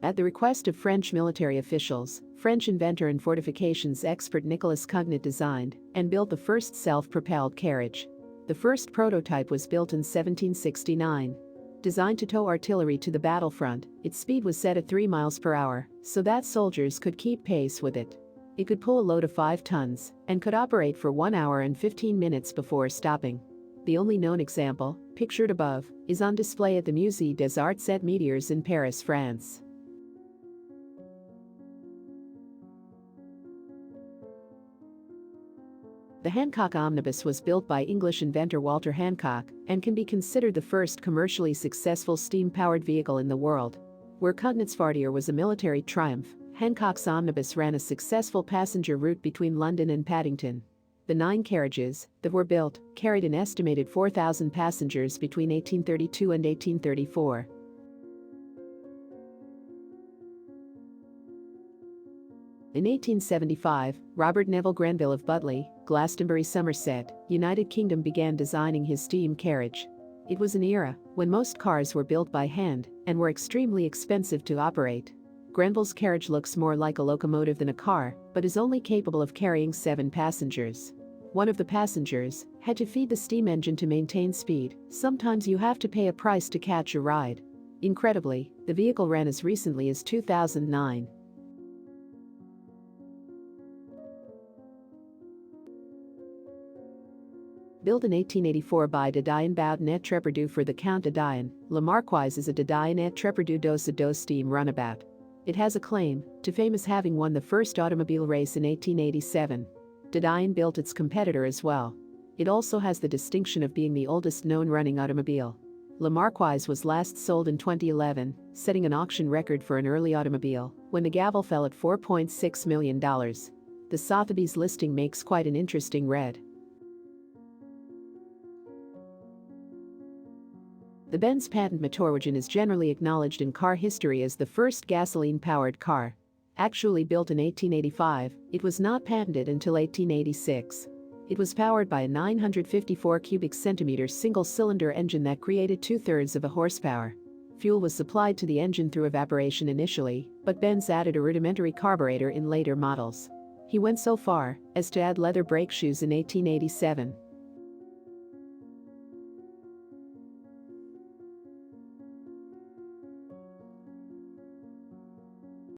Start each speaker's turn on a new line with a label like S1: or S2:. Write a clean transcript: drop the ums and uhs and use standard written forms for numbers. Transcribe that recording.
S1: At the request of French military officials, French inventor and fortifications expert Nicolas Cugnot designed and built the first self-propelled carriage. The first prototype was built in 1769. Designed to tow artillery to the battlefront, its speed was set at 3 miles per hour so that soldiers could keep pace with it. It could pull a load of 5 tons and could operate for 1 hour and 15 minutes before stopping. The only known example, pictured above, is on display at the Musée des Arts et Métiers in Paris, France. The Hancock Omnibus was built by English inventor Walter Hancock and can be considered the first commercially successful steam-powered vehicle in the world. Where Cugnot's Fardier was a military triumph, Hancock's Omnibus ran a successful passenger route between London and Paddington. The 9 carriages that were built carried an estimated 4,000 passengers between 1832 and 1834. In 1875, Robert Neville Grenville of Butley, Glastonbury, Somerset, United Kingdom began designing his steam carriage. It was an era when most cars were built by hand and were extremely expensive to operate. Grenville's carriage looks more like a locomotive than a car, but is only capable of carrying 7 passengers. One of the passengers had to feed the steam engine to maintain speed. Sometimes you have to pay a price to catch a ride. Incredibly, the vehicle ran as recently as 2009. Built in 1884 by Dadayan Bowden et Trepperdu for the Count Dadayan, Le Marquise is a Dadayan et Trepperdu dos steam runabout. It has a claim to fame as having won the first automobile race in 1887. Dadayan built its competitor as well. It also has the distinction of being the oldest known running automobile. Le Marquise was last sold in 2011, setting an auction record for an early automobile when the gavel fell at $4.6 million. The Sotheby's listing makes quite an interesting read. The Benz patent Motorwagen is generally acknowledged in car history as the first gasoline-powered car. Actually built in 1885, it was not patented until 1886. It was powered by a 954 cubic centimeter single-cylinder engine that created 2/3 of a horsepower. Fuel was supplied to the engine through evaporation initially, but Benz added a rudimentary carburetor in later models. He went so far as to add leather brake shoes in 1887.